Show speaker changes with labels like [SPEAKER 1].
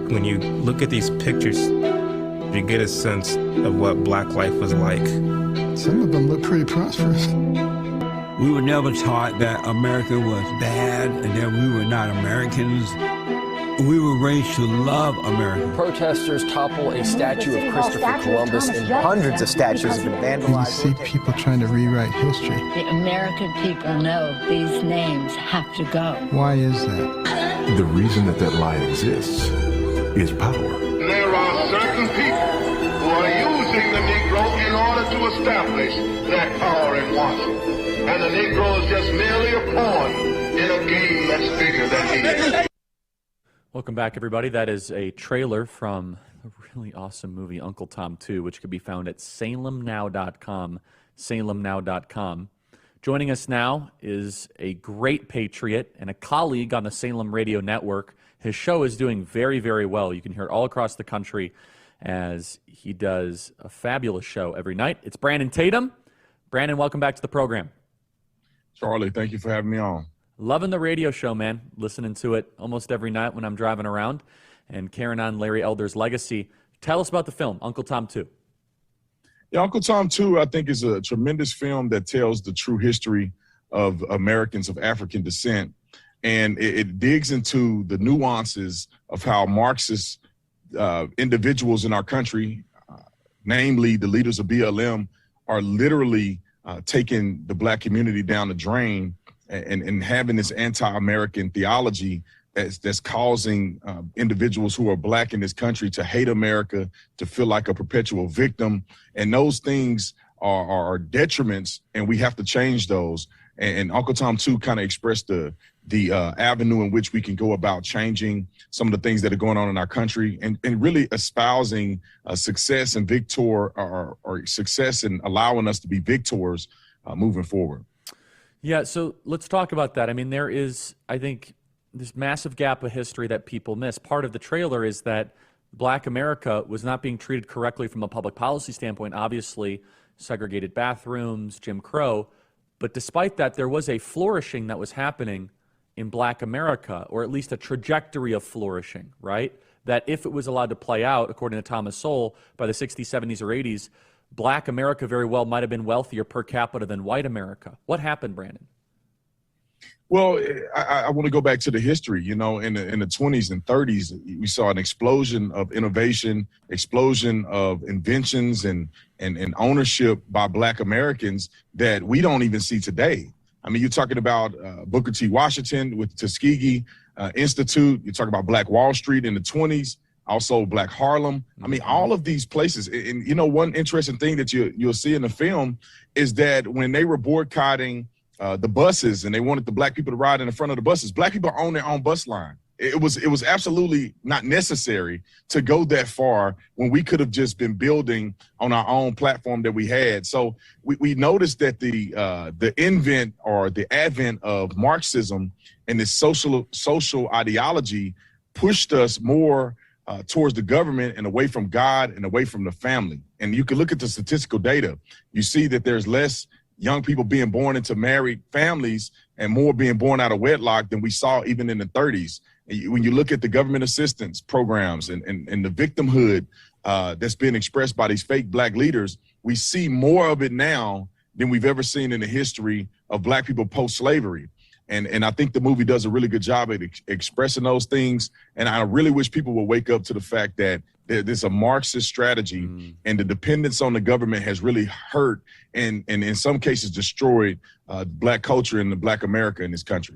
[SPEAKER 1] When you look at these pictures, you get a sense of what black life was like.
[SPEAKER 2] Some of them look pretty prosperous.
[SPEAKER 3] We were never taught that America was bad and that we were not Americans. We were raised to love America.
[SPEAKER 4] Protesters topple a statue of Christopher Columbus, and hundreds of statues have been vandalized.
[SPEAKER 2] You see people trying to rewrite history.
[SPEAKER 5] The American people know these names have to go.
[SPEAKER 2] Why is that?
[SPEAKER 6] The reason that that lie exists is power.
[SPEAKER 7] There are certain people who are using the Negro in order to establish that power in Washington. And the Negro is just merely a pawn in a game that's bigger than he is.
[SPEAKER 8] Welcome back, everybody. That is a trailer from a really awesome movie, Uncle Tom 2, which can be found at salemnow.com, salemnow.com. Joining us now is a great patriot and a colleague on the Salem Radio Network. His show is doing very, very well. You can hear it all across the country as he does a fabulous show every night. It's Brandon Tatum. Brandon, welcome back to the program.
[SPEAKER 9] Charlie, thank you for having me on.
[SPEAKER 8] Loving the radio show, man. Listening to it almost every night when I'm driving around and carrying on Larry Elder's legacy. Tell us about the film, Uncle Tom 2.
[SPEAKER 9] Yeah, Uncle Tom 2, I think, is a tremendous film that tells the true history of Americans of African descent. And it digs into the nuances of how Marxist individuals in our country, namely the leaders of BLM, are literally taking the black community down the drain and having this anti-American theology that's causing individuals who are black in this country to hate America, to feel like a perpetual victim. And those things are detriments, and we have to change those. And Uncle Tom 2 kind of expressed the avenue in which we can go about changing some of the things that are going on in our country, and really espousing success and or success and allowing us to be victors moving forward.
[SPEAKER 8] Yeah, so let's talk about that. I mean, there is, I think, this massive gap of history that people miss. Part of the trailer is that black America was not being treated correctly from a public policy standpoint. Obviously, segregated bathrooms, Jim Crow. But despite that, there was a flourishing that was happening in black America, or at least a trajectory of flourishing, right? That if it was allowed to play out, according to Thomas Sowell, by the 60s, 70s, or 80s, black America very well might have been wealthier per capita than white America. What happened, Brandon?
[SPEAKER 9] Well, I want to go back to the history. You know, in the 20s and 30s, we saw an explosion of innovation, explosion of inventions and ownership by black Americans that we don't even see today. I mean, you're talking about Booker T. Washington with the Tuskegee Institute. You're talking about Black Wall Street in the 20s, also Black Harlem. I mean, all of these places. And you know, one interesting thing that you'll see in the film is that when they were boycotting the buses and they wanted the black people to ride in the front of the buses, black people own their own bus line. It was absolutely not necessary to go that far when we could have just been building on our own platform that we had. So we noticed that the advent of Marxism and this social ideology pushed us more towards the government and away from God and away from the family. And you can look at the statistical data. You see that there's less young people being born into married families and more being born out of wedlock than we saw even in the 30s. When you look at the government assistance programs and the victimhood that's been expressed by these fake black leaders, we see more of it now than we've ever seen in the history of black people post-slavery. And I think the movie does a really good job at expressing those things. And I really wish people would wake up to the fact that there's a Marxist strategy and the dependence on the government has really hurt and in some cases destroyed black culture and the black America in this country.